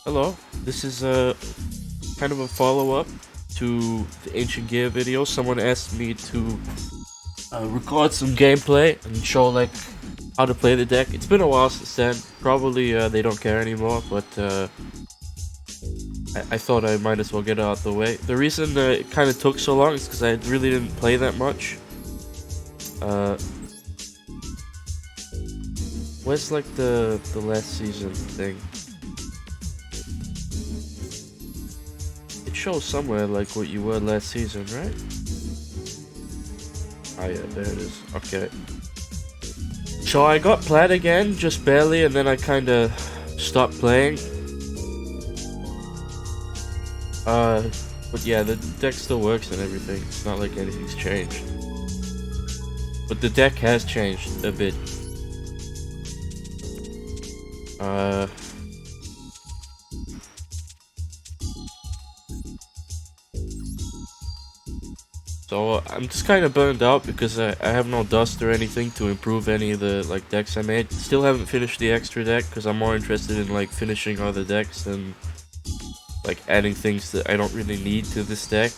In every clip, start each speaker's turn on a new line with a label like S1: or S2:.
S1: Hello, this is a kind of a follow-up to the Ancient Gear video. Someone asked me to record some gameplay and show like how to play the deck. It's been a while since then. Probably they don't care anymore, but I thought I might as well get it out the way. The reason it kind of took so long is because I really didn't play that much. Where's like the last season thing? It shows somewhere like what you were last season, right? Oh yeah, there it is. Okay. So I got plat again, just barely, and then I kinda stopped playing. But yeah, the deck still works and everything. It's not like anything's changed. But the deck has changed a bit. So I'm just kind of burned out because I have no dust or anything to improve any of the like decks I made. Still haven't finished the extra deck because I'm more interested in like finishing other decks than like adding things that I don't really need to this deck.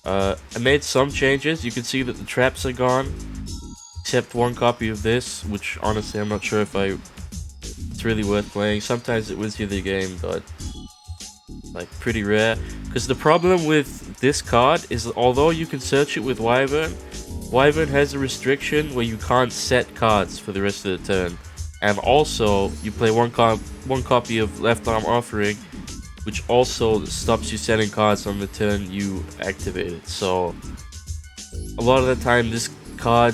S1: I made some changes. You can see that the traps are gone, except one copy of this, which honestly I'm not sure if it's really worth playing. Sometimes it wins you the game, but like pretty rare. Because the problem with this card is that although you can search it with Wyvern has a restriction where you can't set cards for the rest of the turn. And also, you play one copy of Left Arm Offering, which also stops you setting cards on the turn you activate it. So, a lot of the time this card,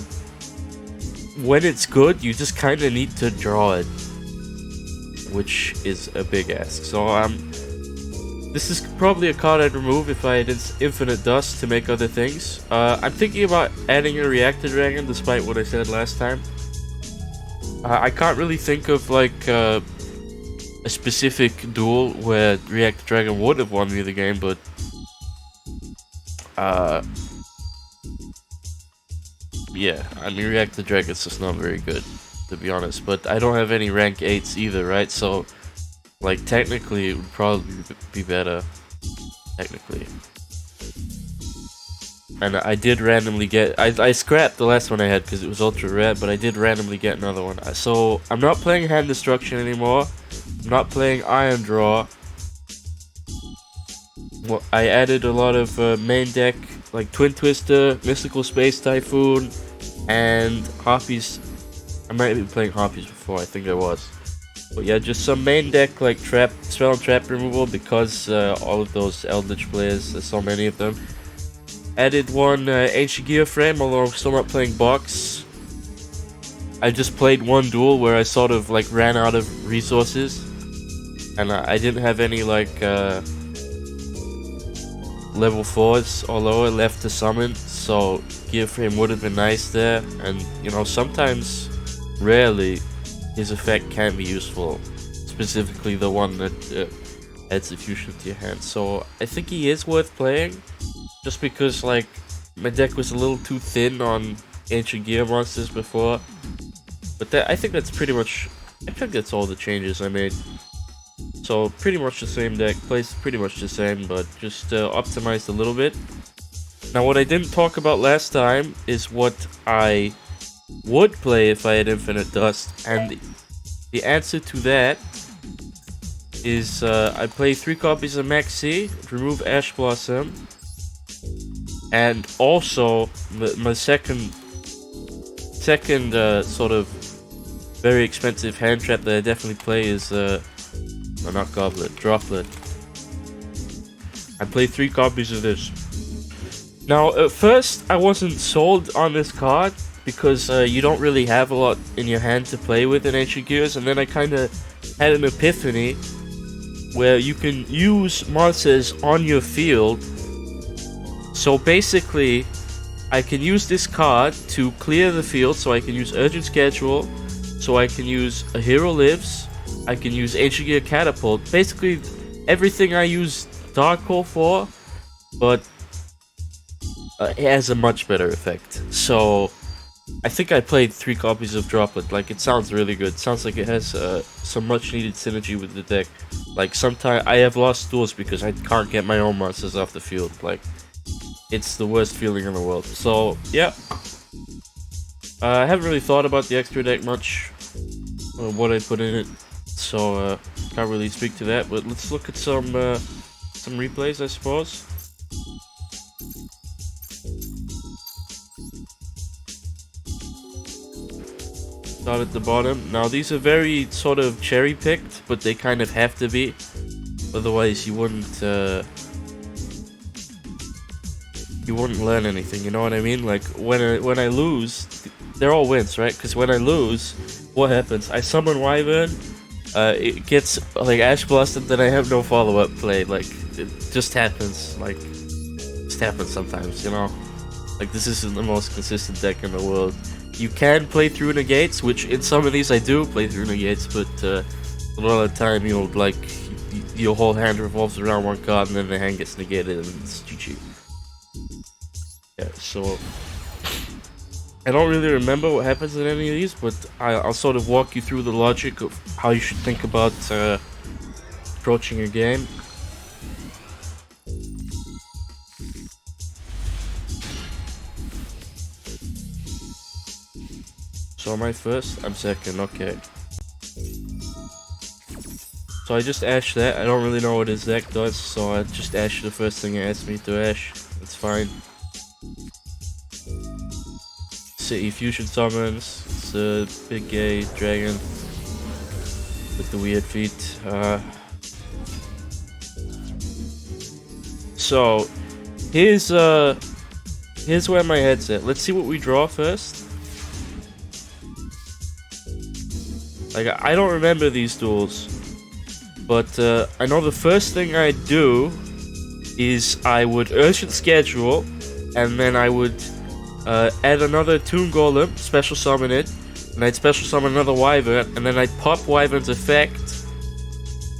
S1: when it's good, you just kind of need to draw it, which is a big ask. So, this is probably a card I'd remove if I had infinite dust to make other things. I'm thinking about adding a Reactor Dragon, despite what I said last time. I can't really think of like a specific duel where Reactor Dragon would have won me the game, but yeah, I mean Reactor Dragon's just not very good, to be honest. But I don't have any rank 8s either, right? So like, technically, it would probably be better. Technically. And I did randomly get... I scrapped the last one I had because it was ultra rare, but I did randomly get another one. So, I'm not playing Hand Destruction anymore. I'm not playing Iron Draw. Well, I added a lot of main deck, like Twin Twister, Mystical Space Typhoon, and Harpies. I might have been playing Harpies before, I think I was. But yeah, just some main deck like spell and trap removal because all of those Eldritch players, there's so many of them. Added one Ancient Gear frame, although I'm still not playing box. I just played one duel where I sort of like ran out of resources, and I didn't have any like level 4s or lower left to summon, so Gear frame would have been nice there. And you know, sometimes, rarely, his effect can be useful, specifically the one that adds the fusion to your hand. So I think he is worth playing, just because like my deck was a little too thin on Ancient Gear monsters before. But I think that's pretty much, I think that's all the changes I made. So pretty much the same deck, plays pretty much the same, but just optimized a little bit. Now what I didn't talk about last time is what I would play if I had infinite dust, and the answer to that is I play 3 copies of Max C, remove Ash Blossom, and also my second sort of very expensive hand trap that I definitely play is no, not Goblet, Droplet. I play 3 copies of this. Now at first I wasn't sold on this card, because you don't really have a lot in your hand to play with in Ancient Gears, and then I kind of had an epiphany where you can use monsters on your field. So basically, I can use this card to clear the field, so I can use Urgent Schedule, so I can use A Hero Lives, I can use Ancient Gear Catapult, basically everything I use Dark Hole for, but it has a much better effect. So I think I played 3 copies of Droplet. Like, it sounds really good. It sounds like it has some much needed synergy with the deck. Like, sometimes I have lost duels because I can't get my own monsters off the field. Like, it's the worst feeling in the world. So, yeah. I haven't really thought about the extra deck much, what I put in it. So, can't really speak to that. But let's look at some replays, I suppose. Start at the bottom. Now these are very sort of cherry picked, but they kind of have to be. Otherwise you wouldn't learn anything, you know what I mean? Like when I lose, they're all wins, right? Because when I lose, what happens? I summon Wyvern, it gets like Ash Blast, and then I have no follow-up play. Like it just happens. Like just happens sometimes, you know? Like this isn't the most consistent deck in the world. You can play through negates, which in some of these I do play through negates, but a lot of the time you'll like your whole hand revolves around one card and then the hand gets negated and it's GG. Yeah, so I don't really remember what happens in any of these, but I'll sort of walk you through the logic of how you should think about approaching your game. So am I first? I'm second, okay. So I just ashed that. I don't really know what his deck does, so I just ashed the first thing it asked me to ash. It's fine. City Fusion Summons. It's a big gay dragon with the weird feet. So here's where my head's at. Let's see what we draw first. Like, I don't remember these duels, but I know the first thing I'd do is I would urgent schedule, and then I would add another Toon Golem, special summon it, and I'd special summon another Wyvern, and then I'd pop Wyvern's effect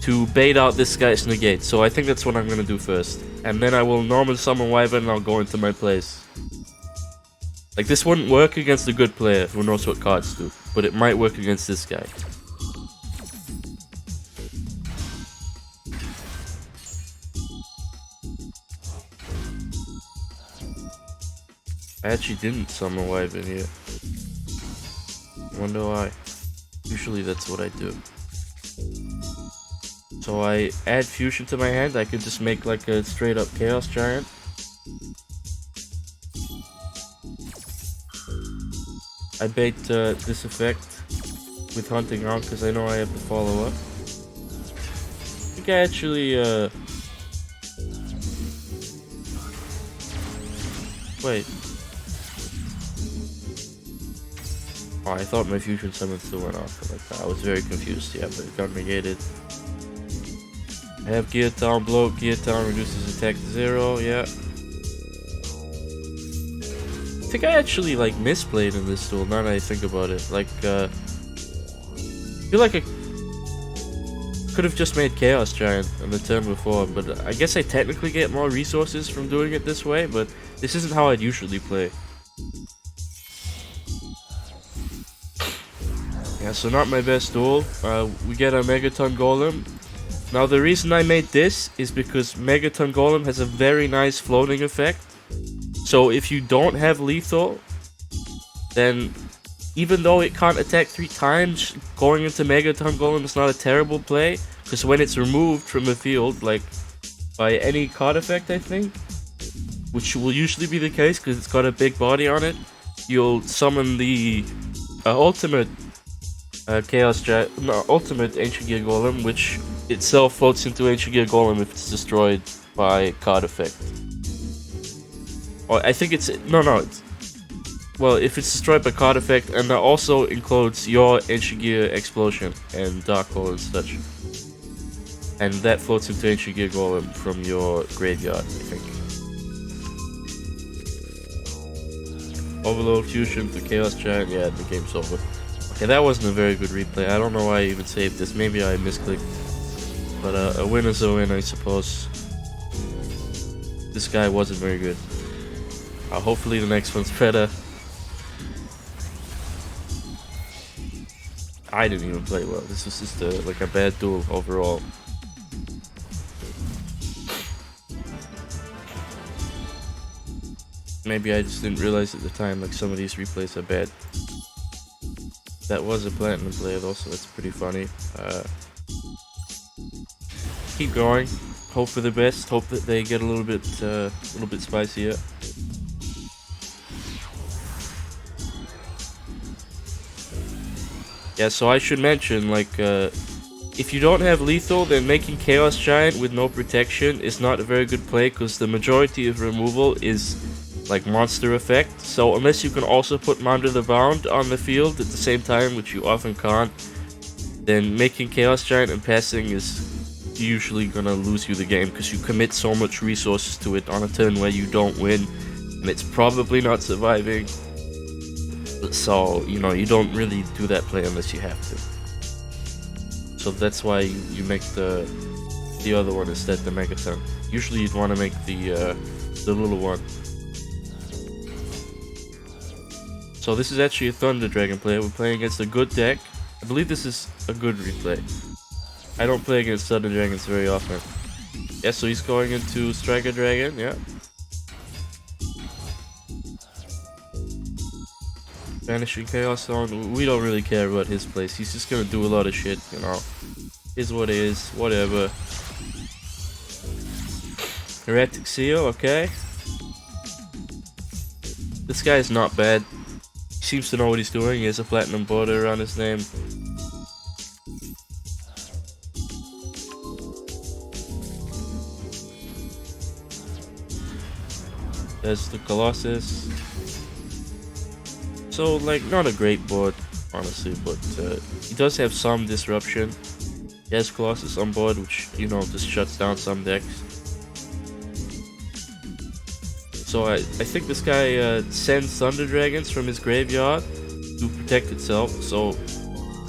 S1: to bait out this guy's negate. So I think that's what I'm gonna do first. And then I will normal summon Wyvern and I'll go into my place. Like, this wouldn't work against a good player who knows what cards do, but it might work against this guy. I actually didn't summon Wyvern here. Wonder why. Usually that's what I do. So I add Fusion to my hand. I could just make like a straight up Chaos Giant. I bait this effect with Hunting Ground because I know I have to follow up. I think I actually wait. Oh, I thought my Fusion Summon still went off like that. I was very confused, yeah, but it got negated. I have Gear Town, blow Gear Town, reduces attack to 0, yeah. I think I actually like misplayed in this duel, now that I think about it. Like, I feel like I could have just made Chaos Giant on the turn before, but I guess I technically get more resources from doing it this way, but this isn't how I'd usually play. Yeah, so not my best duel. We get a Megaton Golem. Now the reason I made this is because Megaton Golem has a very nice floating effect. So if you don't have lethal, then even though it can't attack 3 times, going into Megaton Golem is not a terrible play. Because when it's removed from the field, like by any card effect, I think, which will usually be the case because it's got a big body on it, you'll summon the ultimate ultimate Ancient Gear Golem, which itself floats into Ancient Gear Golem if it's destroyed by card effect. Or I think it's well, if it's destroyed by card effect, and that also includes your Ancient Gear Explosion and Dark Hole and such. And that floats into Ancient Gear Golem from your graveyard, I think. Overload Fusion for Chaos Giant, yeah, the game's over. Okay, that wasn't a very good replay. I don't know why I even saved this. Maybe I misclicked. But a win is a win, I suppose. This guy wasn't very good. Hopefully the next one's better. I didn't even play well. This was just like a bad duel overall. Maybe I just didn't realize at the time, like, some of these replays are bad. That was a platinum player though, so that's pretty funny. Keep going. Hope for the best. Hope that they get a little bit spicier. Yeah, so I should mention, like, if you don't have lethal, then making Chaos Giant with no protection is not a very good play, because the majority of removal is like monster effect. So unless you can also put Mounder the Bound on the field at the same time, which you often can't, then making Chaos Giant and passing is usually gonna lose you the game, because you commit so much resources to it on a turn where you don't win, and it's probably not surviving. So, you know, you don't really do that play unless you have to. So that's why you make the other one instead, the Megaton. Usually you'd want to make the little one. So this is actually a Thunder Dragon player. We're playing against a good deck. I believe this is a good replay. I don't play against Thunder Dragons very often. Yeah, so he's going into Striker Dragon, yeah. Vanishing Chaos Zone, we don't really care about his place. He's just gonna do a lot of shit, you know. Is what it is, whatever. Heretic Seal, okay. This guy is not bad. He seems to know what he's doing. He has a platinum border around his name. There's the Colossus. So, like, not a great board, honestly, but he does have some disruption. He has Colossus on board, which, you know, just shuts down some decks. So I think this guy sends Thunder Dragons from his graveyard to protect itself, so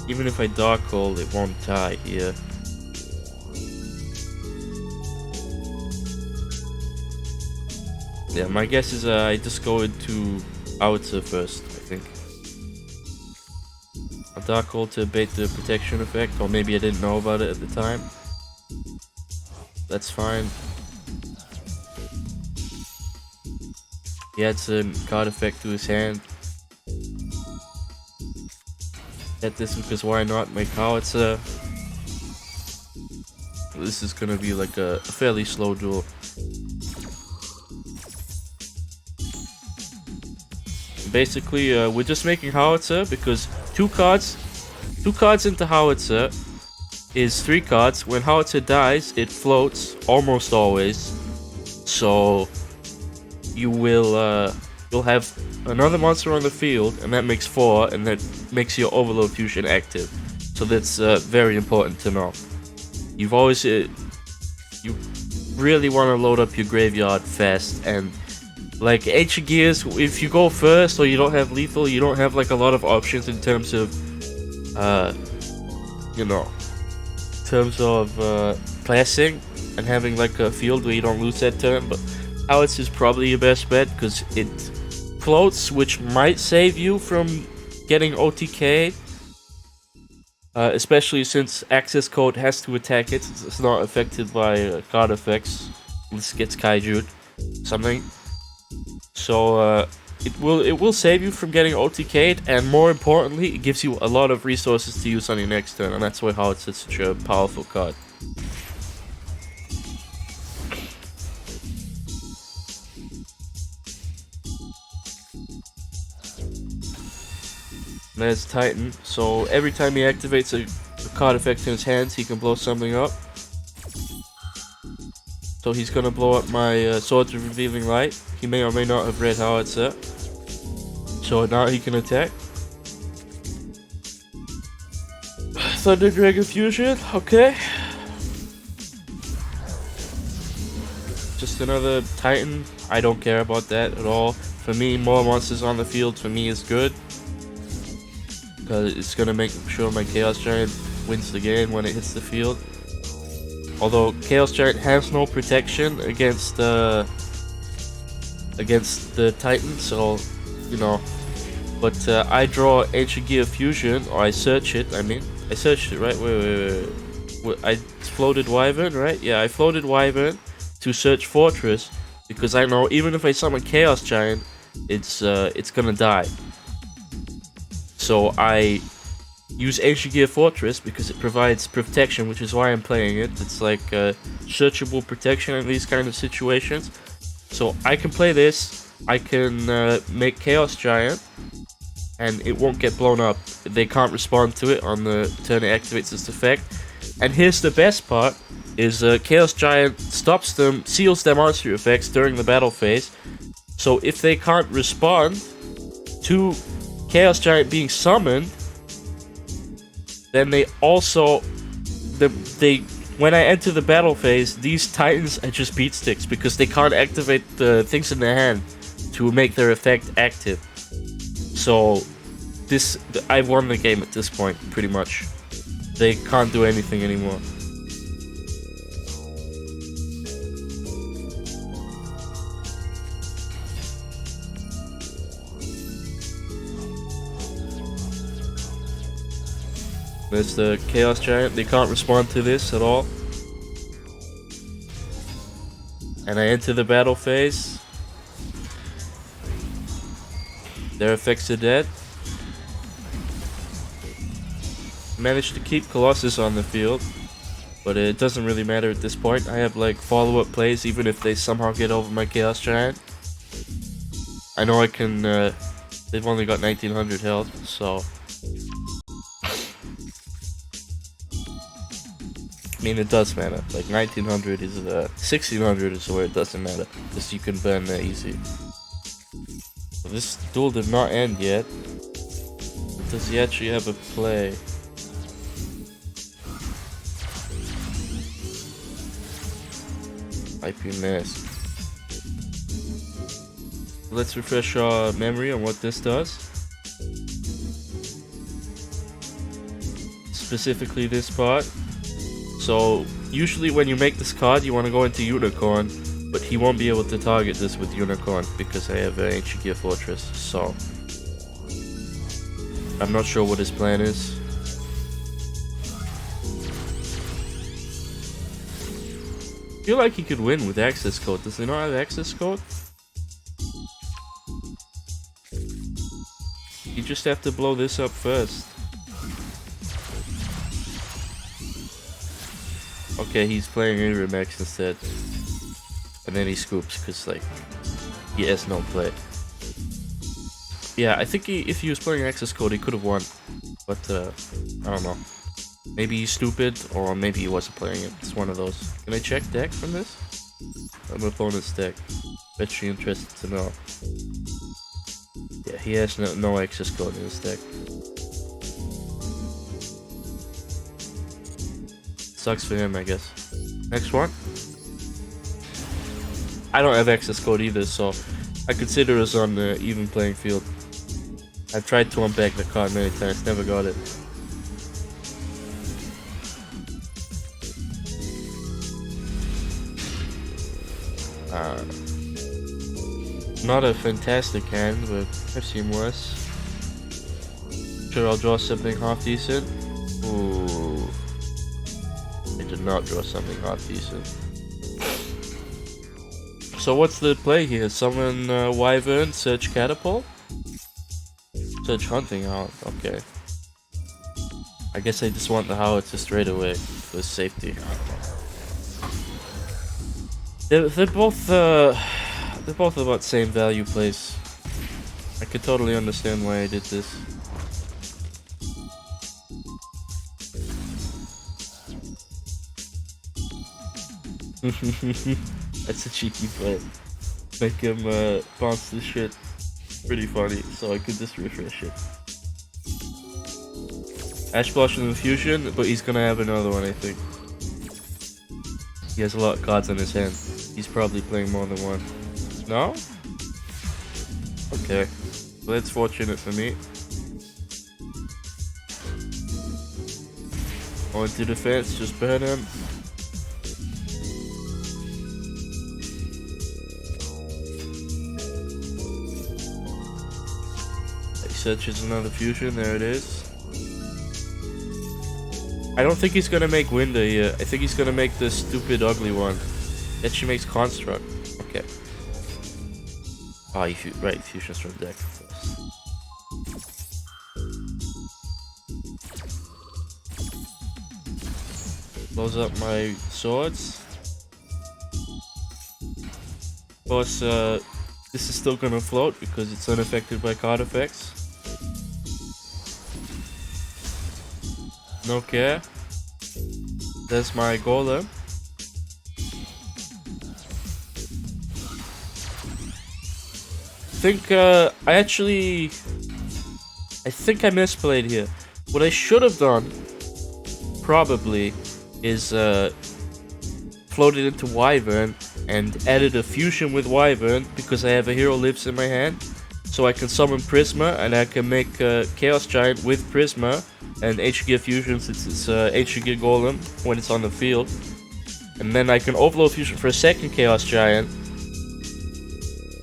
S1: even if I Dark Hole, it won't die here. Yeah, my guess is I just go into Howitzer first, I think. A Dark Hole to bait the protection effect, or maybe I didn't know about it at the time. That's fine. He adds a card effect to his hand. Get this because why not? Make Howitzer. This is gonna be like a fairly slow duel. Basically, we're just making Howitzer because two cards into Howitzer is 3 cards. When Howitzer dies, it floats almost always. So you'll have another monster on the field, and that makes 4, and that makes your Overload Fusion active. So that's very important to know. You've always you really want to load up your graveyard fast, and like Ancient Gears, if you go first or you don't have lethal, you don't have like a lot of options in terms of you know, in terms of classing and having like a field where you don't lose that turn. But Howitzer is probably your best bet because it floats, which might save you from getting OTK'd. Especially since access code has to attack it. It's not affected by card effects. This gets kaiju'd, something. So it will save you from getting OTK'd, and more importantly, it gives you a lot of resources to use on your next turn, and that's why Howitzer is such a powerful card. There's Titan, so every time he activates a card effect in his hands, he can blow something up. So he's gonna blow up my Swords of Revealing Light. He may or may not have read Howitzer. So now he can attack. Thunder Dragon Fusion, okay. Just another Titan. I don't care about that at all. For me, more monsters on the field for me is good. Because it's gonna make sure my Chaos Giant wins the game when it hits the field. Although Chaos Giant has no protection against the Titan, so you know But I draw Ancient Gear Fusion, or I search it. I mean, I searched it, right? Wait. I floated Wyvern, right? Yeah, I floated Wyvern to search Fortress because I know even if I summon Chaos Giant, it's gonna die. So I use Ancient Gear Fortress because it provides protection, which is why I'm playing it. It's like searchable protection in these kind of situations. So I can play this. I can make Chaos Giant, and it won't get blown up. They can't respond to it on the turn it activates its effect. And here's the best part: is Chaos Giant stops them, seals their monster effects during the battle phase. So if they can't respond to Chaos Giant being summoned, then they also when I enter the battle phase, these Titans are just beat sticks because they can't activate the things in their hand to make their effect active. So I've won the game at this point, pretty much. They can't do anything anymore. There's the Chaos Giant. They can't respond to this at all. And I enter the battle phase. Their effects are dead. Managed to keep Colossus on the field, but it doesn't really matter at this point. I have like follow-up plays even if they somehow get over my Chaos Giant. I know I can, they've only got 1900 health, so... I mean, it does matter. Like 1900 is 1600 is where it doesn't matter, because you can burn that easy. So this duel did not end yet. Does he actually have a play? IP Mask. Let's refresh our memory on what this does. Specifically this part. So usually when you make this card you want to go into Unicorn, but he won't be able to target this with Unicorn because I have Ancient Gear Fortress, so I'm not sure what his plan is. I feel like he could win with access code. Does he not have access code? You just have to blow this up first. Okay, he's playing Iremax instead. And then he scoops because like he has no play. Yeah, I think if he was playing access code he could have won. But I don't know. Maybe he's stupid, or maybe he wasn't playing it. It's one of those. Can I check deck from this? I'm opponent's deck. Bet you're interested to know. Yeah, he has no access code in his deck. Sucks for him, I guess. Next one. I don't have access code either, so I consider us on the even playing field. I've tried to unpack the card many times, never got it. Not a fantastic hand, but I've seen worse. Sure, I'll draw something half decent. Ooh. I did not draw something half decent. So what's the play here? Summon Wyvern, search Catapult? Search Hunting Hound, okay. I guess I just want the Howitzer straight away for safety. They're both about the same value plays. I could totally understand why I did this. That's a cheeky play. Make him bounce this shit. Pretty funny, so I could just refresh it. Ash Blush and Infusion, but he's gonna have another one, I think. He has a lot of cards in his hand. He's probably playing more than one. No? Okay. Well, that's fortunate for me. On to defense, just burn him. searches another fusion. There it is. I don't think he's gonna make Winder here. I think he's gonna make the stupid ugly one. That she makes Construct. Okay. Ah, right, fusions from deck. Close up my swords. Of course, this is still gonna float because it's unaffected by card effects. No care. There's my golem. I think I misplayed here. What I should have done, probably, is floated into Wyvern and added a fusion with Wyvern because I have a Hero Lives in my hand. So I can summon Prisma and I can make Chaos Giant with Prisma and HG Gear Fusion since it's HG Gear Golem when it's on the field. And then I can Overload Fusion for a second Chaos Giant.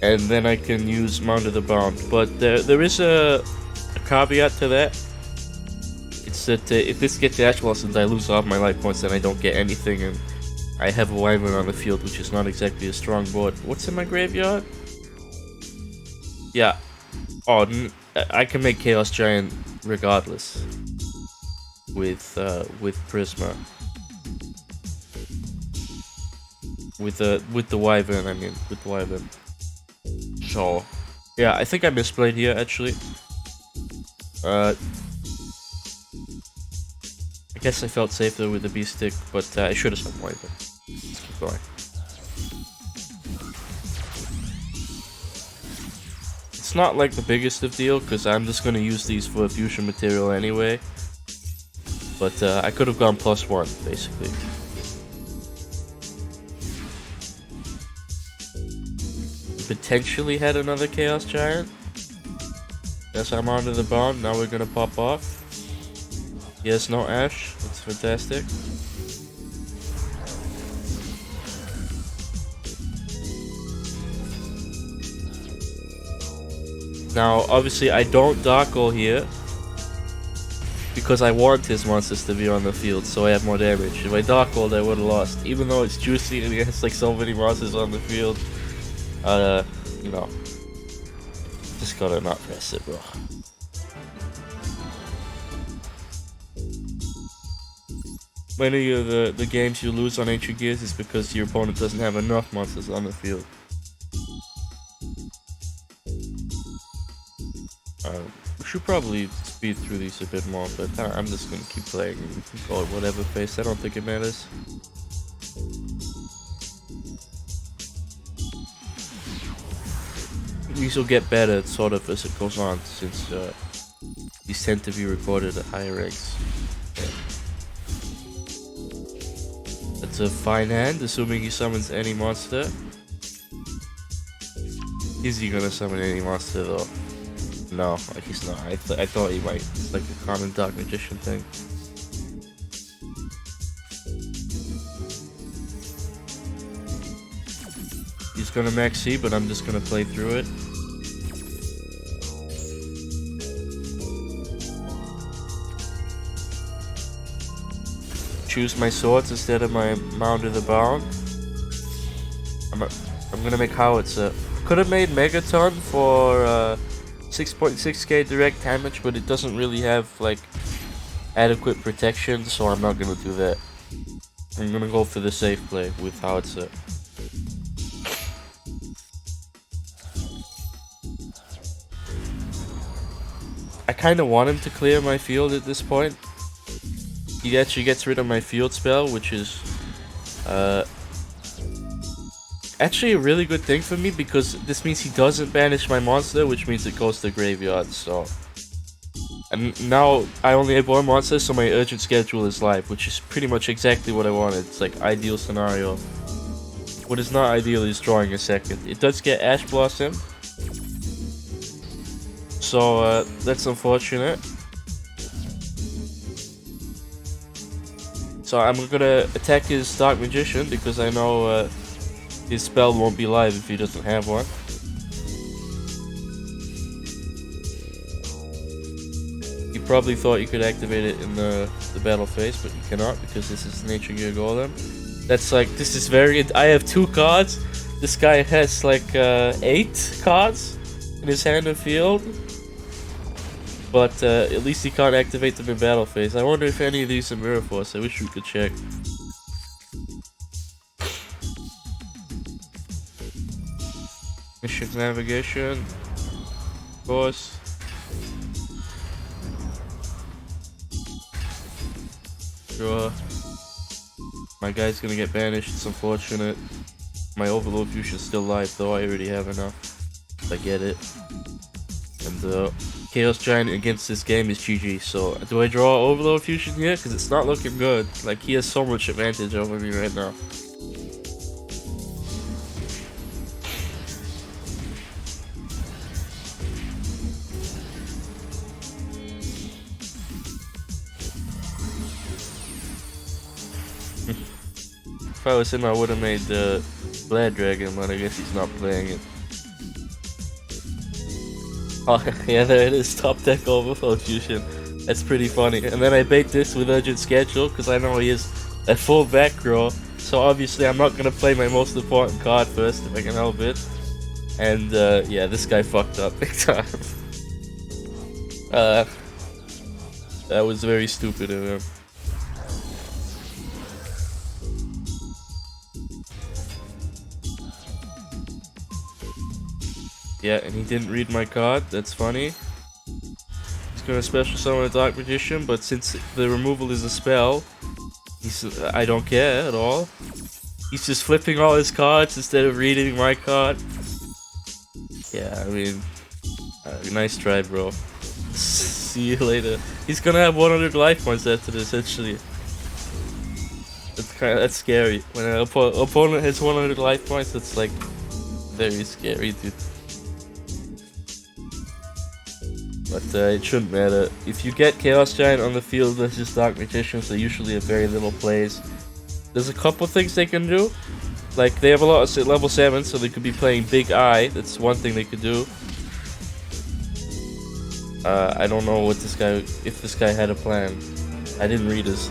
S1: And then I can use Mound of the Bound. But there is a caveat to that. It's that if this gets Ash Blossoms, I lose all my life points and I don't get anything. And I have a Wyvern on the field, which is not exactly a strong board. What's in my graveyard? Yeah. Oh, I can make Chaos Giant regardless. With Prisma. With the Wyvern, I mean. With the Wyvern. So, yeah, I think I misplayed here, actually. I guess I felt safer with the B-Stick, but I should have sent Wyvern. Let's keep going. It's not like the biggest of deal, because I'm just going to use these for fusion material anyway. But I could have gone +1, basically. Potentially had another Chaos Giant. Yes, I'm onto the bound. Now we're gonna pop off. Yes, no Ash. That's fantastic. Now, obviously, I don't Darkle here because I want his monsters to be on the field, so I have more damage. If I Darkled, I would have lost, even though it's juicy and he has like so many monsters on the field. You know, just gotta not press it, bro. Many of the games you lose on Ancient Gears is because your opponent doesn't have enough monsters on the field. We should probably speed through these a bit more, but I'm just gonna keep playing and go at whatever pace. I don't think it matters. These will get better sort of as it goes on, since these tend to be recorded at higher ranks. That's a fine hand, assuming he summons any monster. Is he gonna summon any monster though? No, he's not. I thought he might. It's like a common Dark Magician thing. He's gonna max C, but I'm just gonna play through it. Choose my swords instead of my Mound of the Bound. I'm gonna make Howitzer. Could have made Megaton for 6.6k direct damage, but it doesn't really have like adequate protection, so I'm not gonna do that. I'm gonna go for the safe play with Howitzer. I kind of want him to clear my field at this point. He actually gets rid of my field spell, which is actually a really good thing for me, because this means he doesn't banish my monster, which means it goes to the graveyard. So, and now I only have one monster, so my urgent schedule is live, which is pretty much exactly what I wanted. It's like ideal scenario. What is not ideal is drawing a second. It does get Ash Blossom, so that's unfortunate. So I'm gonna attack his Dark Magician because I know his spell won't be live if he doesn't have one. probably thought you could activate it in the battle phase, but you cannot because this is Nature Gear Golem. That's like, this is very... I have 2 cards. This guy has like 8 cards in his hand and field. But at least he can't activate them in battle phase. I wonder if any of these are Mirror Force. I wish we could check. Mission navigation. Of course. Sure. My guy's gonna get banished. It's unfortunate. My Overlord Fusion's still live though. I already have enough. I get it. And Chaos Giant against this game is GG. So do I draw Overlord Fusion here? Because it's not looking good. Like, he has so much advantage over me right now. If I was him, I would have made the Blade Dragon, but I guess he's not playing it. Oh, yeah, there it is. Top deck Overlord Fusion. That's pretty funny. And then I bait this with Urgent Schedule because I know he is a full back row. So obviously I'm not going to play my most important card first if I can help it. And yeah, this guy fucked up big time. That was very stupid of him. Yeah, and he didn't read my card. That's funny. He's gonna special summon a Dark Magician, but since the removal is a spell, I don't care at all. He's just flipping all his cards instead of reading my card. Yeah, I mean, nice try, bro. See you later. He's gonna have 100 life points after this, actually. That's scary. When an opponent has 100 life points, that's like very scary, dude. But it shouldn't matter. If you get Chaos Giant on the field versus Dark Magicians, they usually have very little plays. There's a couple things they can do. Like, they have a lot at level 7, so they could be playing Big Eye. That's one thing they could do. I don't know what this guy, if this guy had a plan. I didn't read his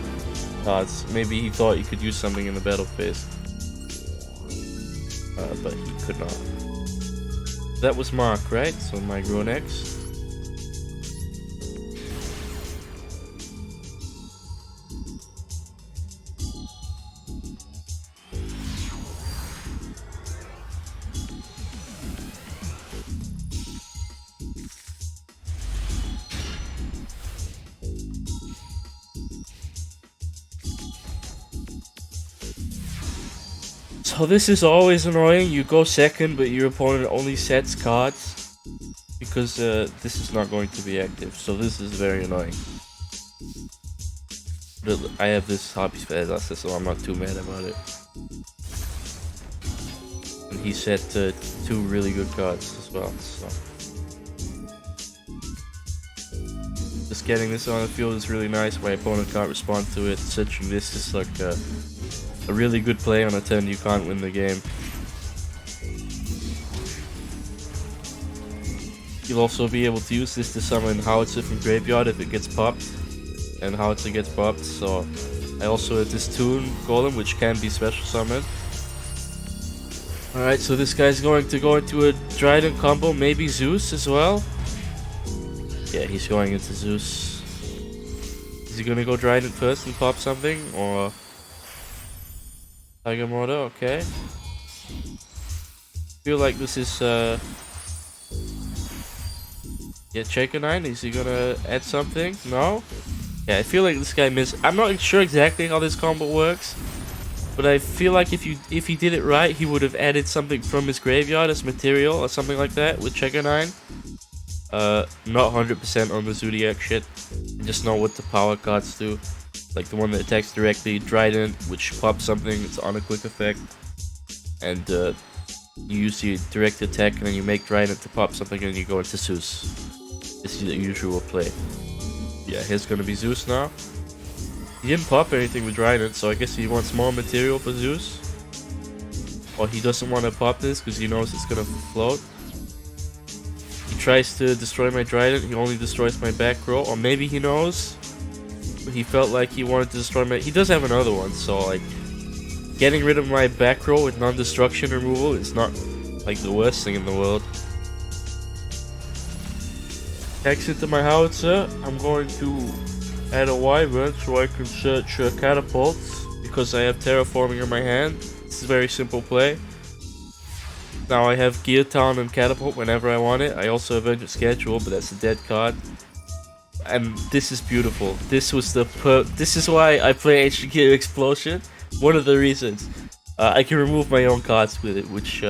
S1: cards. Maybe he thought he could use something in the battle phase. But he could not. That was Mark, right? So my grow next. So this is always annoying. You go second, but your opponent only sets cards because this is not going to be active. So this is very annoying. But I have this hobby Spellcaster, so I'm not too mad about it. And he set 2 really good cards as well. So just getting this on the field is really nice. My opponent can't respond to it. Searching this is like a really good play on a turn you can't win the game. You'll also be able to use this to summon Howitzer from Graveyard if it gets popped. And Howitzer gets popped, so I also have this Toon Golem which can be special summoned. Alright, so this guy's going to go into a Trident combo, maybe Zeus as well. Yeah, he's going into Zeus. Is he gonna go Trident first and pop something, or Tiger Mortar? Okay. Feel like this is yeah, Shaker 9, is he gonna add something? No? Yeah, I feel like this guy missed. I'm not sure exactly how this combo works, but I feel like if he did it right, he would have added something from his graveyard as material or something like that with Shaker 9. Not 100% on the Zodiac shit. I just know what the power cards do. Like the one that attacks directly, Trident, which pops something, it's on a quick effect. And you use the direct attack and then you make Trident to pop something and you go into Zeus. This is the usual play. Yeah, here's gonna be Zeus now. He didn't pop anything with Trident, so I guess he wants more material for Zeus. Or he doesn't want to pop this because he knows it's gonna float. He tries to destroy my Trident, he only destroys my back row. Or maybe he knows. He felt like he wanted to destroy my... He does have another one, so like... Getting rid of my back row with non-destruction removal is not like the worst thing in the world. Attacks into my howitzer. I'm going to add a wyvern so I can search catapults because I have terraforming in my hand. This is a very simple play. Now I have Gear Town and Catapult whenever I want it. I also have Urgent Schedule, but that's a dead card. And this is beautiful. This was the this is why I play Ancient Gear Explosion. One of the reasons. I can remove my own cards with it, which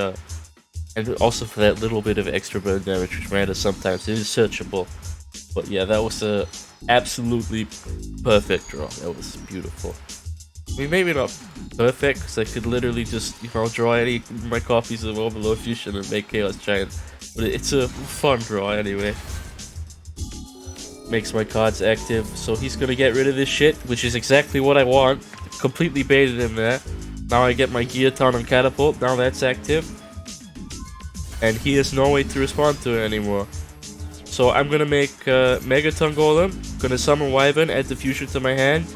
S1: and also for that little bit of extra burn damage which matters sometimes. It is searchable. But yeah, that was a absolutely perfect draw. That was beautiful. I mean, maybe not perfect, because I could literally just, you know, draw any of my copies of Overlord Fusion and make Chaos Giant. But it's a fun draw anyway. Makes my cards active, so he's gonna get rid of this shit, which is exactly what I want. Completely baited him there. Now I get my Gear Town and Catapult, now that's active. And he has no way to respond to it anymore. So I'm gonna make Megaton Golem, gonna summon Wyvern, add the fusion to my hand.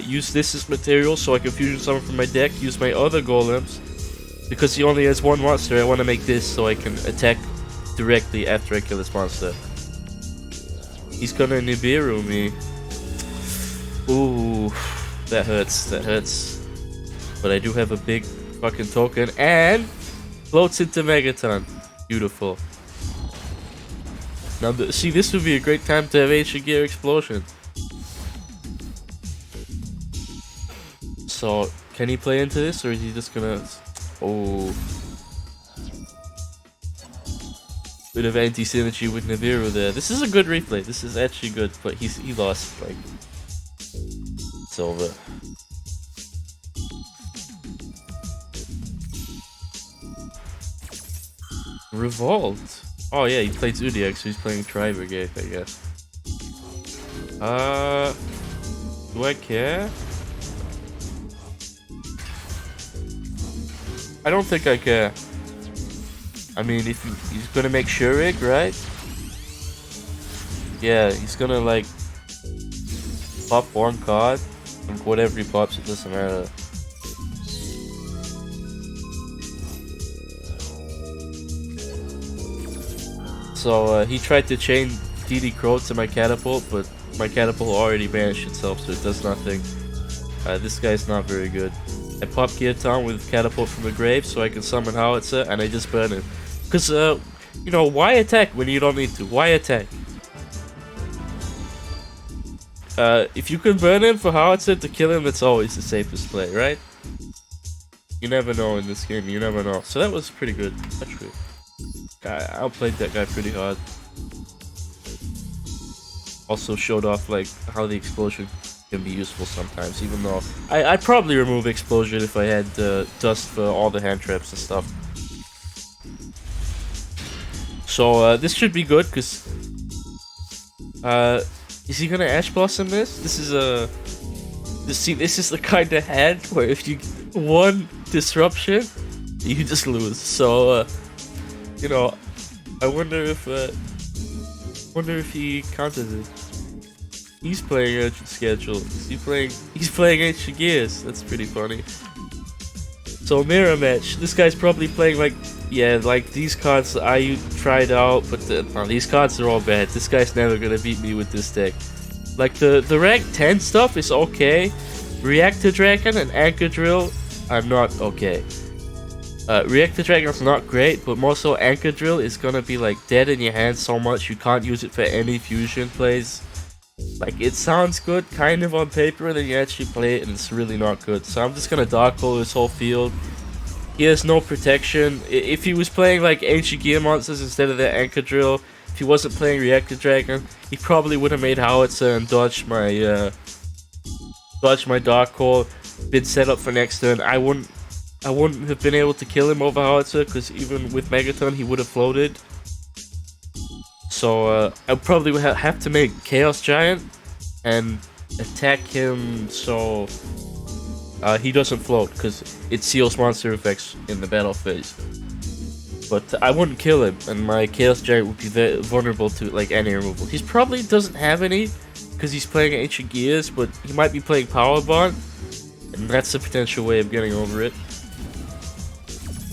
S1: Use this as material so I can fusion summon from my deck, use my other golems. Because he only has one monster, I want to make this so I can attack directly after I kill this monster. He's gonna Nibiru me. Ooh, that hurts, that hurts. But I do have a big fucking token and floats into Megaton. Beautiful. Now, see, this would be a great time to have Ancient Gear Explosion. So, can he play into this, or is he just gonna... Oh. Bit of anti-synergy with Nibiru there. This is a good replay. This is actually good, but he lost. Like, it's over. Revolt. Oh yeah, he played Zodiac, so he's playing Tri-Brigade, I guess. Do I care? I don't think I care. I mean, if he's gonna make Shurig, right? Yeah, he's gonna like pop one card, and whatever he pops, it doesn't matter. So he tried to chain DD Crow to my Catapult, but my Catapult already banished itself, so it does nothing. This guy's not very good. I pop Gear Town with Catapult from the grave so I can summon Howitzer, and I just burn him. Because, you know, why attack when you don't need to? Why attack? If you can burn him for Howitzer to kill him, that's always the safest play, right? You never know in this game, you never know. So that was pretty good, actually. I outplayed that guy pretty hard. Also showed off, like, how the explosion can be useful sometimes, even though I'd probably remove explosion if I had dust for all the hand traps and stuff. So this should be good, because is he gonna Ash Blossom this? This is a this is the kind of hand where if you get one disruption, you just lose. So you know, I wonder if he counters it. He's playing Urgent Schedule. He's playing Ancient Gears. That's pretty funny. So mirror match. This guy's probably playing like, yeah, like these cards I tried out, but these cards are all bad. This guy's never gonna beat me with this deck. Like the rank 10 stuff is okay. Reactor Dragon and Anchor Drill are not okay. Reactor Dragon's not great, but more so Anchor Drill is gonna be like dead in your hand so much you can't use it for any fusion plays. Like, it sounds good kind of on paper, and then you actually play it and it's really not good. So I'm just gonna Dark Hole this whole field. He has no protection. If he was playing like Ancient Gear monsters instead of the Anchor Drill, if he wasn't playing Reactor Dragon, he probably would have made Howitzer and dodged my Dark Hole, been set up for next turn. I wouldn't have been able to kill him over Howitzer, because even with Megaton he would have floated. So I probably would have to make Chaos Giant and attack him so he doesn't float, because it seals monster effects in the battle phase. But I wouldn't kill him, and my Chaos Giant would be very vulnerable to like any removal. He probably doesn't have any, because he's playing Ancient Gears, but he might be playing Power Bond, and that's a potential way of getting over it.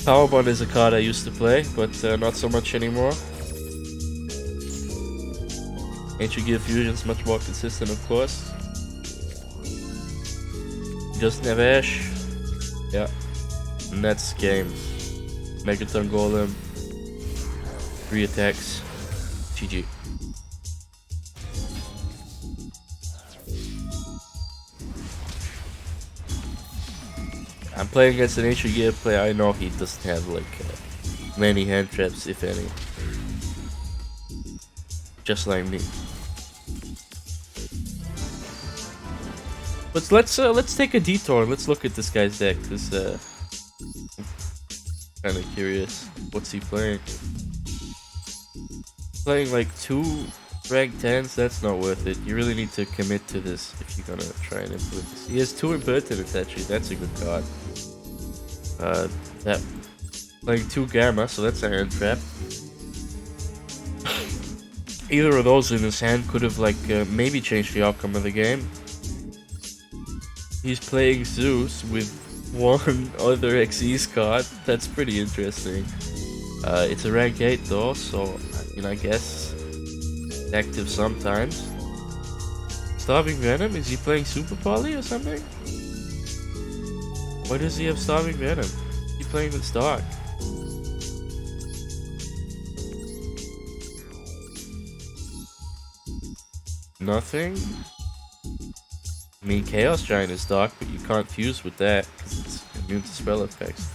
S1: Power Bond is a card I used to play, but not so much anymore. Ancient Gear Fusion's much more consistent, of course. He doesn't have Ash. Yeah. And that's game. Megaton Golem. 3 attacks. GG. I'm playing against an Ancient Gear player. I know he doesn't have like many hand traps, if any. Just like me. But let's take a detour and let's look at this guy's deck, cause I'm kinda curious. What's he playing? Playing like 2 rank 10s, that's not worth it. You really need to commit to this if you're gonna try and improve this. He has 2 impertinence actually, that's a good card. That playing 2 Gamma, so that's a hand trap. Either of those in his hand could have like maybe changed the outcome of the game. He's playing Zeus with 1 other Xyz card. That's pretty interesting. It's a rank 8 though, so I guess it's active sometimes. Starving Venom? Is he playing Super Poly or something? Why does he have Starving Venom? Is he playing with Stark? Nothing? I mean, Chaos Giant is Dark, but you can't fuse with that because it's immune to spell effects.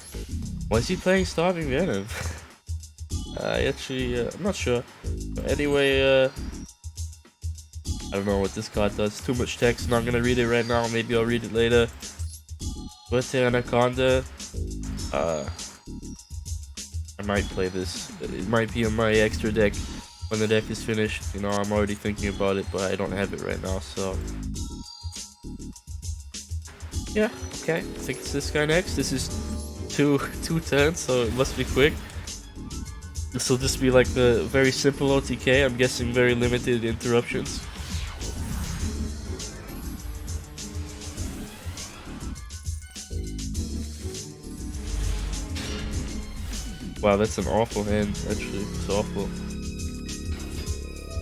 S1: Why is he playing Starving Venom? I'm not sure. But anyway, I don't know what this card does. Too much text, not gonna read it right now. Maybe I'll read it later. But Anaconda, I might play this. It might be on my extra deck when the deck is finished. I'm already thinking about it, but I don't have it right now, so... Yeah, okay. I think it's this guy next. This is two turns, so it must be quick. This will just be like the very simple OTK. I'm guessing very limited interruptions. Wow, that's an awful hand, actually. It's awful.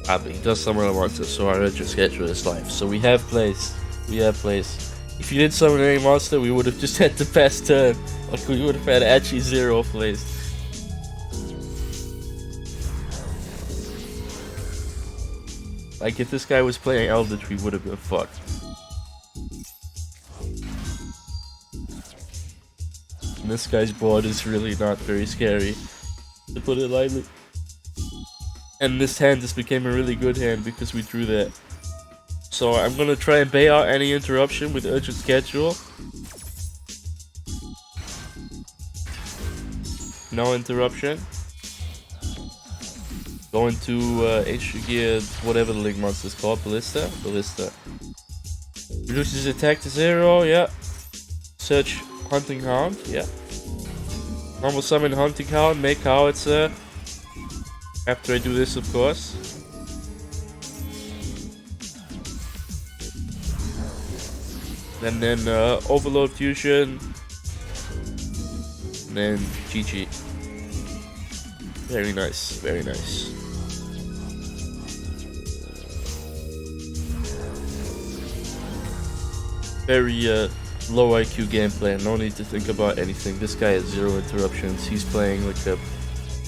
S1: Ah, but he does summon a monster, so I just schedule his life. So we have plays. We have plays. If you didn't summon any monster, we would have just had the best turn. Like, we would have had actually 0 plays. Like, if this guy was playing Eldritch, we would have been fucked. And this guy's board is really not very scary, to put it lightly. And this hand just became a really good hand because we drew that. So I'm gonna try and bait out any interruption with Urgent Schedule. No interruption. Go into Ancient Gear, whatever the Link monster is called, Ballista? Ballista. Reduces attack to 0, yeah. Search Hunting Hound, yeah. Normal summon Hunting Hound, make Howitzer. After I do this, of course. And then Overload Fusion. And then GG. Very nice, very nice. Very low IQ gameplay, no need to think about anything. This guy has 0 interruptions. He's playing like a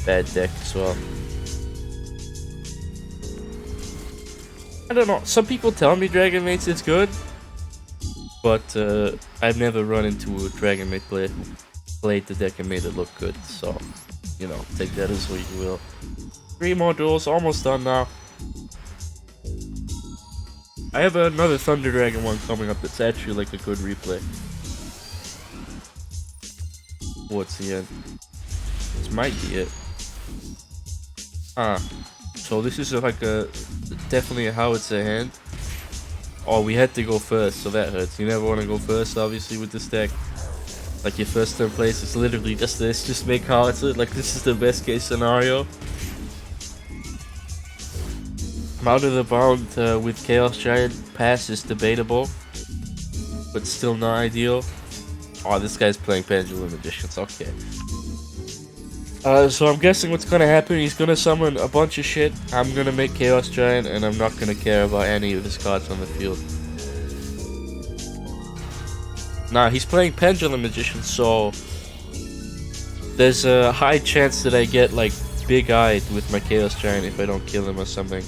S1: bad deck as well. I don't know, some people tell me Dragon Maid's is good, but I've never run into a Dragon Maid player who played the deck and made it look good, so, take that as what you will. 3 more duels, almost done now. I have another Thunder Dragon one coming up that's actually like a good replay. What's the end? This might be it. So this is like definitely a Howitzer hand. Oh, we had to go first, so that hurts. You never want to go first, obviously, with this deck. Like your first turn plays, it's literally just this. Just make cards. Like this is the best case scenario. Out of the bound with Chaos Giant pass is debatable, but still not ideal. Oh, this guy's playing Pendulum Magicians. Okay. So I'm guessing what's gonna happen, he's gonna summon a bunch of shit, I'm gonna make Chaos Giant, and I'm not gonna care about any of his cards on the field. Nah, he's playing Pendulum Magician, so there's a high chance that I get, like, big-eyed with my Chaos Giant if I don't kill him or something.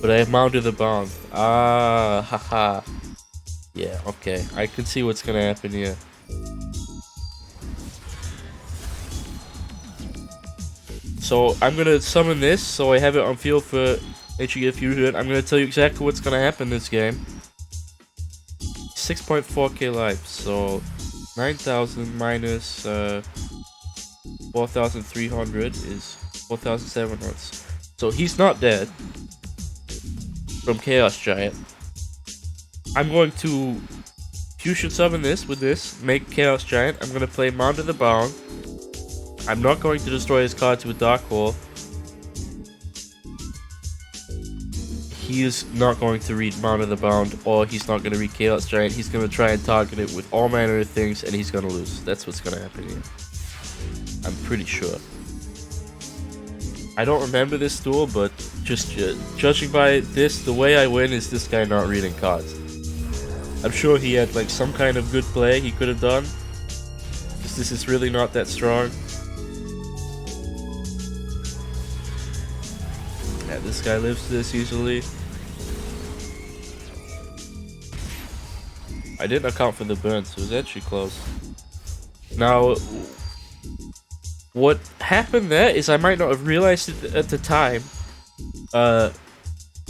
S1: But I have mounted the bound. Ah, haha. Yeah, okay. I can see what's gonna happen here. So I'm gonna summon this, so I have it on field for HG Fusion. I'm gonna tell you exactly what's gonna happen this game. 6.4k life, so 9,000 minus 4,300 is 4,700. So he's not dead from Chaos Giant. I'm going to Fusion summon this with this, make Chaos Giant. I'm gonna play Mound of the Bound. I'm not going to destroy his cards with Dark Hole. He is not going to read Mound of the Bound, or he's not going to read Chaos Giant. He's going to try and target it with all manner of things, and he's going to lose. That's what's going to happen here. I'm pretty sure. I don't remember this duel, but just judging by this, the way I win is this guy not reading cards. I'm sure he had like some kind of good play he could have done. Because this is really not that strong. Yeah, this guy lives this easily. I didn't account for the burn, so it was actually close. Now, what happened there is I might not have realized it at the time.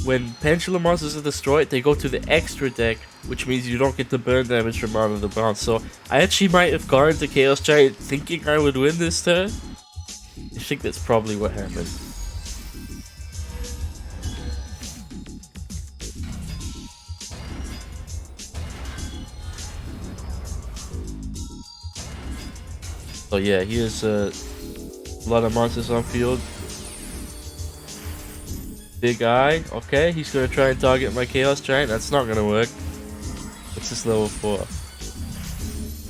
S1: When Pendulum monsters are destroyed, they go to the extra deck, which means you don't get the burn damage from out of the bound. So I actually might have gone to Chaos Giant thinking I would win this turn. I think that's probably what happened. So yeah, here's a lot of monsters on field. Big Eye, okay, he's gonna try and target my Chaos Giant. That's not gonna work. What's this level 4?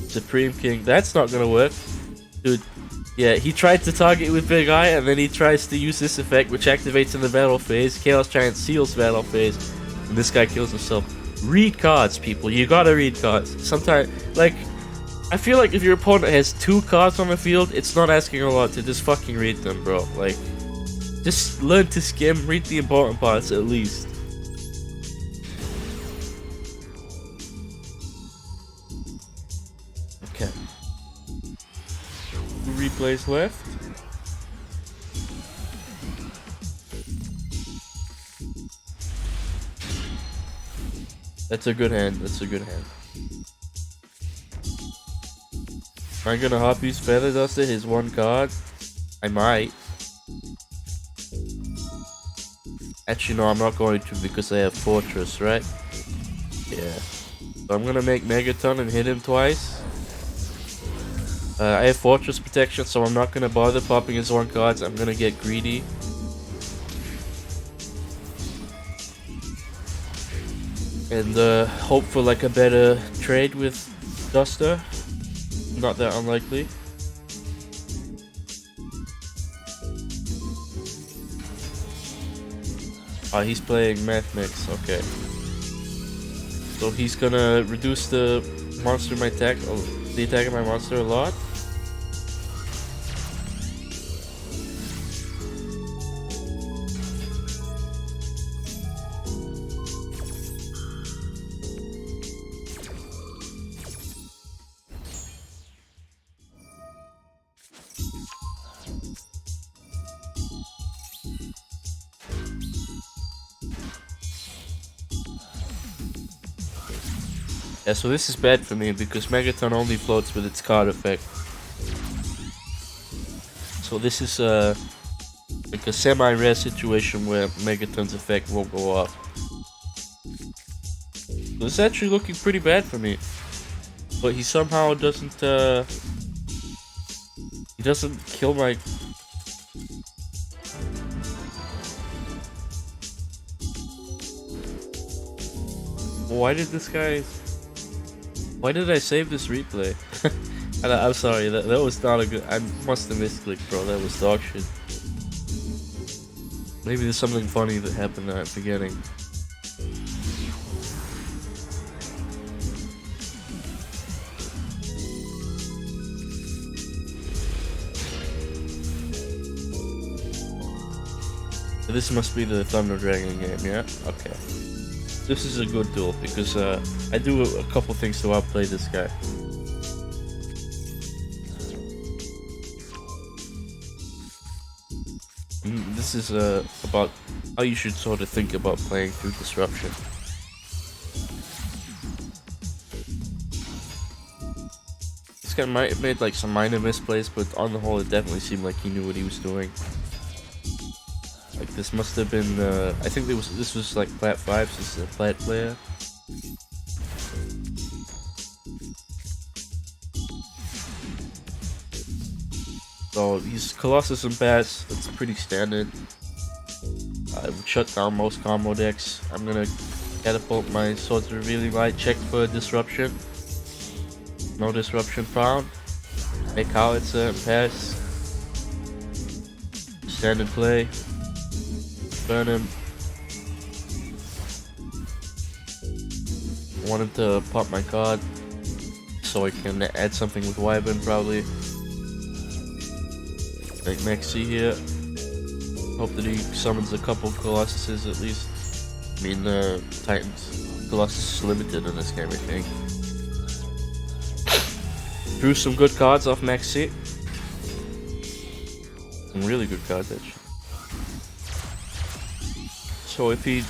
S1: Supreme King, that's not gonna work. Dude, yeah, he tried to target it with Big Eye, and then he tries to use this effect, which activates in the battle phase. Chaos Giant seals battle phase, and this guy kills himself. Read cards, people, you gotta read cards. Sometimes, like, I feel like if your opponent has 2 cards on the field, it's not asking a lot to just fucking read them, bro. Like, just learn to skim, read the important parts at least. Okay. 2 replays left. That's a good hand, that's a good hand. Am I gonna hop use Feather Duster, his 1 card? I might. Actually, no, I'm not going to because I have Fortress, right? Yeah. So I'm gonna make Megaton and hit him twice. I have Fortress protection, so I'm not gonna bother popping his 1 cards. I'm gonna get greedy. And hope for like a better trade with Duster. Not that unlikely. Ah, he's playing Math Mix, okay. So he's gonna reduce the monster my attack, the attack of my monster a lot. Yeah, so this is bad for me because Megaton only floats with its card effect. So this is like a semi-rare situation where Megaton's effect won't go off. So it's actually looking pretty bad for me. But he somehow doesn't, he doesn't kill my... Why did this guy... Why did I save this replay? I'm sorry, that was not a good... I must have misclicked, bro. That was dog shit. Maybe there's something funny that happened at the beginning. This must be the Thunder Dragon game, yeah? Okay. This is a good duel because I do a couple things to outplay this guy. This is about how you should sort of think about playing through disruption. This guy might have made like some minor misplays, but on the whole it definitely seemed like he knew what he was doing. Like this must have been, I think this was like plat 5, so this is a plat player. So he's Colossus and Bass, that's pretty standard. I would shut down most combo decks. I'm gonna catapult my Swords Revealing Light, check for disruption. No disruption found. Make Howitzer and pass. Standard play. Burn him. Wanted to pop my card so I can add something with Wyvern probably. Like Maxi here. Hope that he summons a couple Colossuses at least. I mean, Titans. Colossus is limited in this game, I think. Drew some good cards off Maxi. Some really good cards, actually. So if he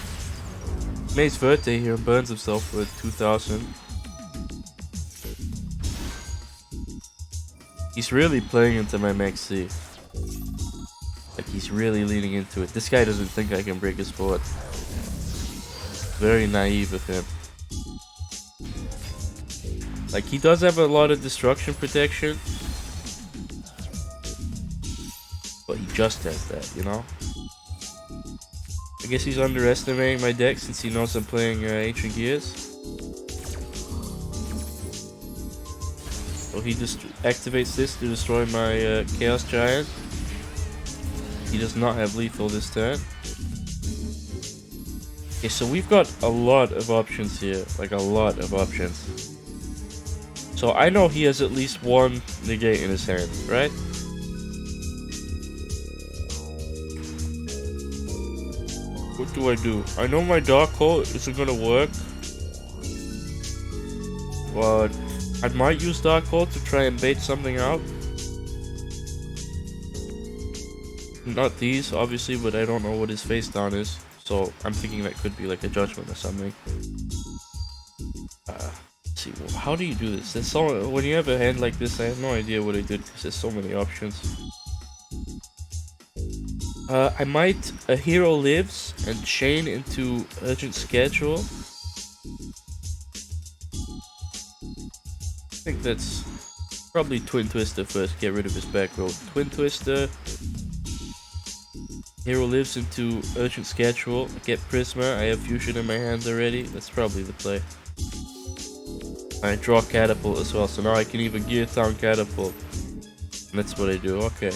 S1: makes Verte here and burns himself for 2000, he's really playing into my Maxi. Like he's really leaning into it. This guy doesn't think I can break his board. Very naive of him. Like he does have a lot of destruction protection, but he just has that, you know? I guess he's underestimating my deck since he knows I'm playing Ancient Gears. So he just activates this to destroy my Chaos Giant. He does not have lethal this turn. Okay, so we've got a lot of options here. Like a lot of options. So I know he has at least one negate in his hand, right? What do I do? I know my Dark Hole isn't gonna work, but I might use Dark Hole to try and bait something out. Not these, obviously, but I don't know what his face down is, so I'm thinking that could be like a judgment or something. Let's see, how do you do this? There's so when you have a hand like this, I have no idea what I did because there's so many options. I might a hero lives and chain into urgent schedule. I think that's probably Twin Twister first. Get rid of his back row. Twin Twister. Hero lives into urgent schedule. Get Prisma. I have Fusion in my hand already. That's probably the play. I draw Catapult as well, so now I can even Gear Town Catapult. And that's what I do. Okay.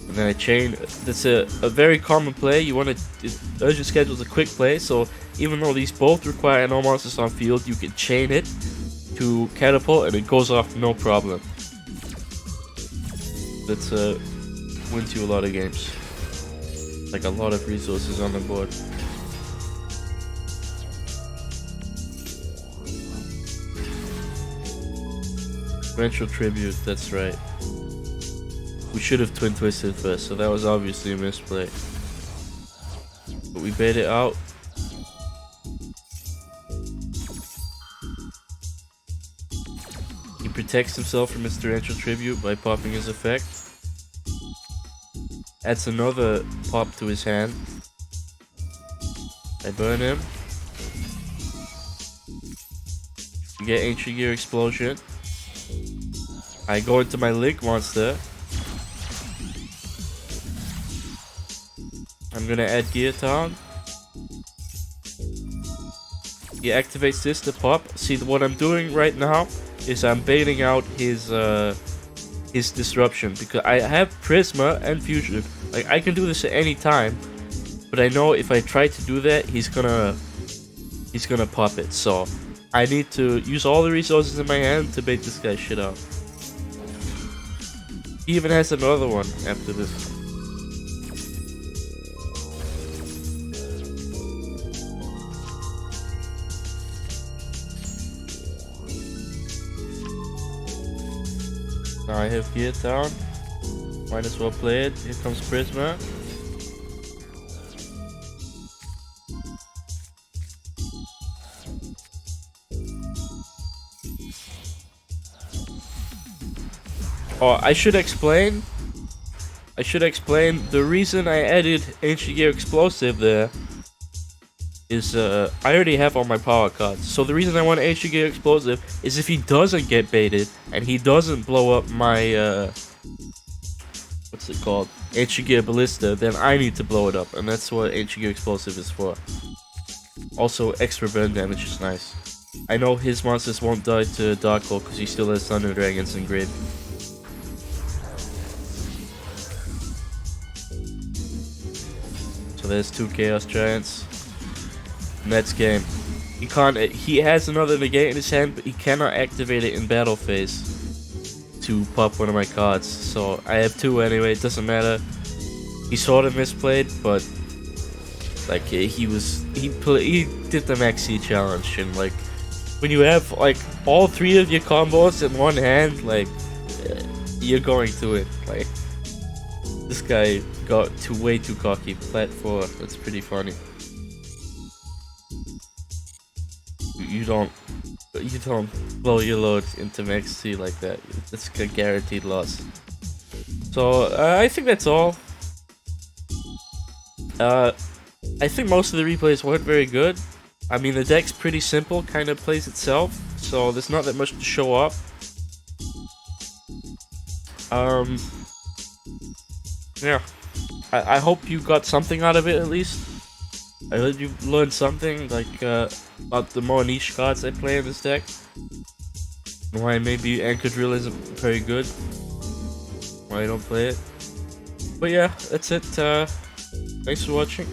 S1: And then I chain. That's a very common play. You want to urgent schedule is a quick play, so even though these both require no monsters on field, you can chain it to catapult and it goes off no problem. That's wins you a lot of games. Like a lot of resources on the board. Torrential Tribute, that's right. We should have Twin Twisted first, so that was obviously a misplay. But we bait it out. He protects himself from his Torrential Tribute by popping his effect. Adds another pop to his hand. I burn him. You get Ancient Gear Explosion. I go into my Link monster. I'm gonna add Gear Town. He activates this to pop. See, what I'm doing right now is I'm baiting out his disruption, because I have Prisma and Fusion. Like, I can do this at any time, but I know if I try to do that, he's gonna pop it. So I need to use all the resources in my hand to bait this guy shit out. He even has another one after this. Now I have Gear Town. Might as well play it. Here comes Prisma. Oh, I should explain the reason I added Ancient Gear Explosive there is I already have all my power cards. So the reason I want Ancient Gear Explosive is if he doesn't get baited and he doesn't blow up my what's it called? Ancient Gear Ballista, then I need to blow it up, and that's what Ancient Gear Explosive is for. Also, extra burn damage is nice. I know his monsters won't die to Dark Hole because he still has Thunder Dragons in grid. So there's 2 Chaos Giants. Next game. He has another negate in his hand, but he cannot activate it in battle phase to pop one of my cards. So I have 2 anyway, it doesn't matter. He sort of misplayed, but like he did the Maxi challenge, and like when you have like all 3 of your combos in one hand, like you're going to it. Like, this guy got way too cocky. Plat 4, that's pretty funny. You don't blow your load into Max C like that. It's a guaranteed loss. So I think that's all. I think most of the replays weren't very good. I mean, the deck's pretty simple, kind of plays itself, so there's not that much to show up. Yeah. I hope you got something out of it at least. I hope you learned something, like, about the more niche cards I play in this deck. And why maybe Anchor Drill isn't very good. Why I don't play it. But yeah, that's it. Thanks for watching.